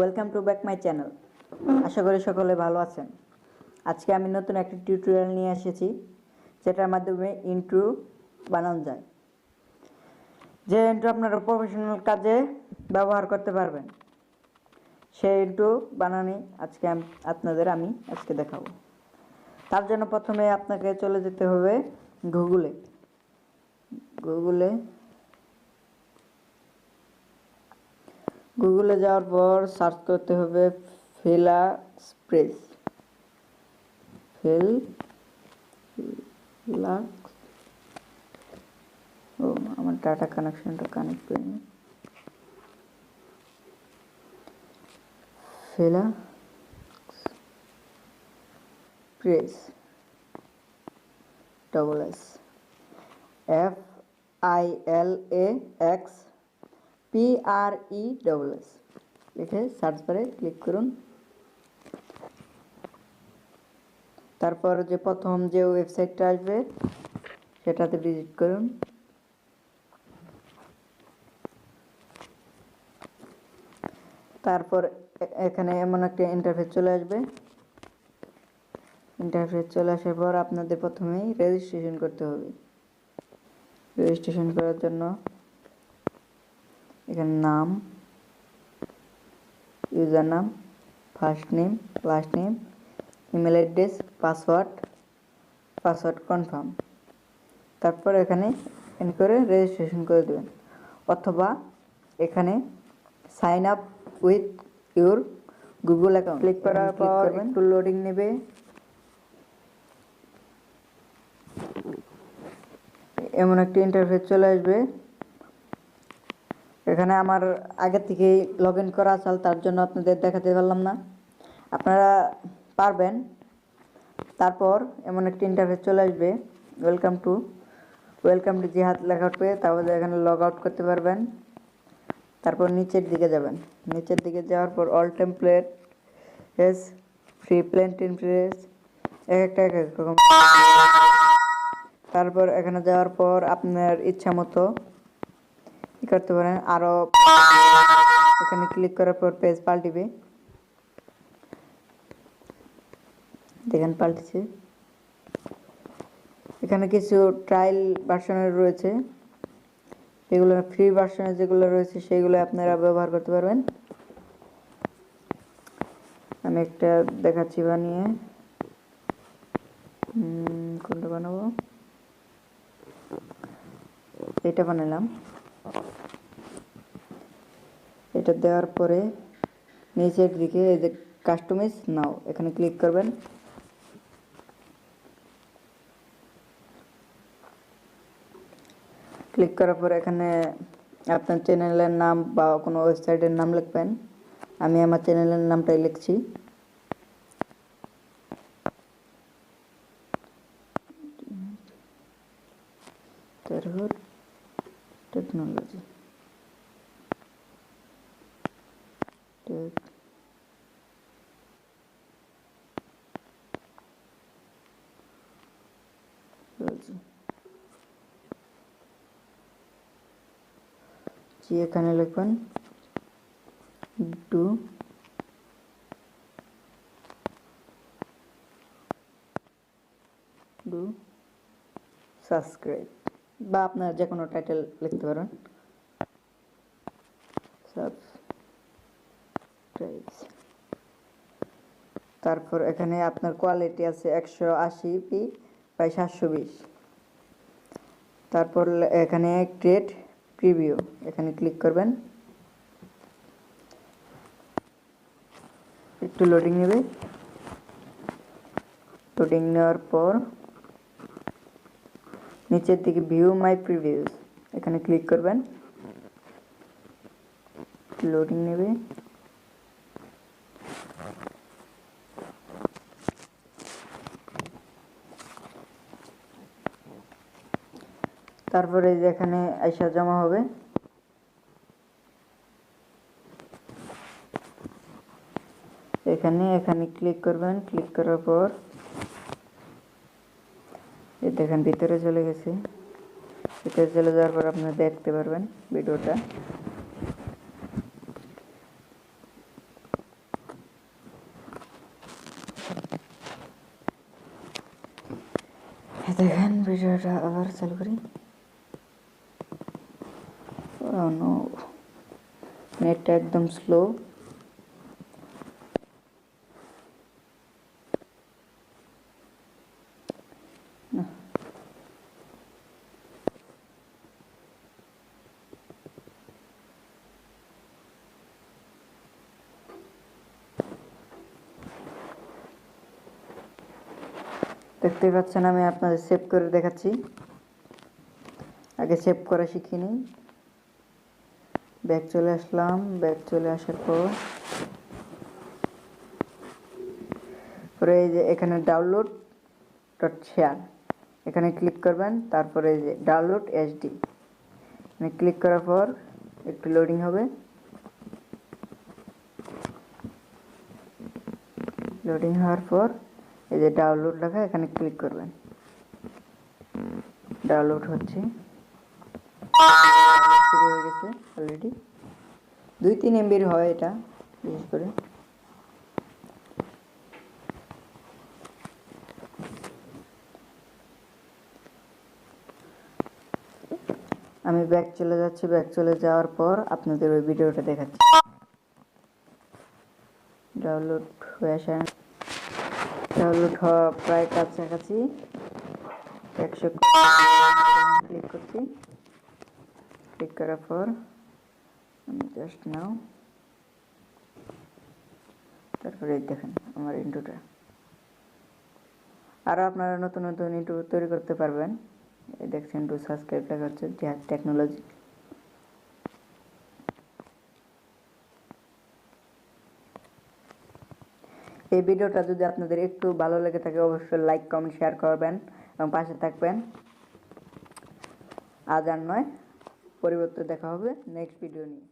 Welcome to back my channel. আশা করি সকলে ভালো আছেন। আজকে আমি নতুন একটি টিউটোরিয়াল নিয়ে এসেছি, যেটার মাধ্যমে ইন্ট্রো বানানো যায়। যে ইন্ট্রো আপনারা প্রফেশনাল কাজে ব্যবহার করতে পারবেন, সেই ইন্ট্রো বানানি আজকে আমি আজকে দেখাবো। তার জন্য প্রথমে আপনাকে চলে যেতে হবে গুগলে যাওয়ার পর সার্চ করতে হবে ফিলাক্সপ্রেস। আমার ডাটা কানেকশনটা কানেক্ট করিনি। ফিলাক্সপ্রেস FILAXPRESS লিখে সার্চ বারে ক্লিক করুন। তারপর যে প্রথম যে ওয়েবসাইটটা আসবে সেটাতে ভিজিট করুন। তারপর এখানে এমন একটা ইন্টারফেস চলে আসবে। ইন্টারফেস চলে আসার পর আপনাদের প্রথমেই রেজিস্ট্রেশন করতে হবে। রেজিস্ট্রেশন করার জন্য এখানে নাম, ইউজার নাম, first name, last name, email address, password confirm. তারপর এখানে করে রেজিস্ট্রেশন করে দেবেন, অথবা এখানে sign up with your Google account click করার পর একটু লোডিং নেবে। এমন একটা ইন্টারফেস চলে আসবে। এখানে আমার আগে থেকেই লগ ইন করা আছে, তার জন্য আপনাদের দেখাতে পারলাম না, আপনারা পারবেন। তারপর এমন একটা ইন্টারফেস চলে আসবে, ওয়েলকাম টু জিহাদ লেখা উঠবে। তারপরে এখানে লগ আউট করতে পারবেন। তারপর নিচের দিকে যাবেন। নিচের দিকে যাওয়ার পর all template free plain template এক রকম। তারপর এখানে যাওয়ার পর আপনার ইচ্ছা মতো করতে পারেন। আরও এখানে ক্লিক করার পর পেজ পাল্টিবে, দেখেন পাল্টেছে। এখানে কিছু ট্রায়াল ভার্সনের রয়েছে, এগুলো ফ্রি ভার্সনে যেগুলো রয়েছে সেগুলো আপনারা ব্যবহার করতে পারবেন। আমি একটা দেখাচ্ছি বানিয়ে। কোনটা বানাবো? এটা বানালাম। এটা দেওয়ার পরে নিচের দিকে এই যে কাস্টমাইজ নাও, এখানে ক্লিক করবেন। ক্লিক করার পর এখানে আপনার চ্যানেলের নাম বা কোনো ওয়েবসাইটের নাম লিখবেন। আমি আমার চ্যানেলের নামটাই লিখছি। তারপর টেকনোলজি এখানে লিখবেন ডু সাবস্ক্রাইব, বা আপনার যে কোনো টাইটেল লিখতে পারেন। তারপর এখানে আপনার কোয়ালিটি আছে 180p বাই 720। তারপর এখানে ক্রিয়েট প্রিভিউ, এখানে ক্লিক করবেন। একটু লোডিং নেবে। লোডিং নেওয়ার পর নিচের দিকে ভিউ মাই প্রিভিউস, এখানে ক্লিক করবেন। লোডিং নেবে। তারপরে এখানে আইসা জমা হবে। এখানে ক্লিক করবেন। ক্লিক করার পর এই দেখেন ভিতরে চলে গেছে। ভিতরে চলে যাওয়ার পর আপনারা দেখতে পারবেন ভিডিওটা। এটা আবার চালু করি। নেটটা একদম স্লো। দেখতেই পাচ্ছেন আমি আপনাদের সেভ করে দেখাচ্ছি। আগে সেভ করা শিখে নিই। ব্যাক চলে আসলাম। ব্যাক চলে আসার পরে এই যে এখানে download.siad এখানে ক্লিক করবেন। তারপরে এই যে ডাউনলোড এসডি এখানে ক্লিক করার পর একটু লোডিং হবে। লোডিং হওয়ার পর এই যে ডাউনলোড লেখা এখানে ক্লিক করবেন। ডাউনলোড হচ্ছে, শুরু হয়ে গেছে অলরেডি। 2-3 MB হয় এটা বিশেষ করে। আমি ব্যাক চলে যাচ্ছি। ব্যাক চলে যাওয়ার পর আপনাদের ওই ভিডিওটা দেখাচ্ছি। ডাউনলোড হয়ে আসে, ডাউনলোড হওয়া প্রায় কাছাকাছি। 100 ক্লিক করছি। ক্লিক করার পর আমি জাস্ট নাও, তারপরে দেখেন আমার ইন্ট্রোটা। আরও আপনারা নতুন নতুন ইন্ট্রো তৈরি করতে পারবেন। এই দেখছেন টু সাবস্ক্রাইব লেখা হচ্ছে জিহাদ টেকনোলজি। এই ভিডিওটা যদি আপনাদের একটু ভালো লেগে থাকে অবশ্যই লাইক কমেন্ট শেয়ার করবেন এবং পাশে থাকবেন। আজ আর নয়, পরিবর্তে দেখা হবে নেক্সট ভিডিও নিয়ে।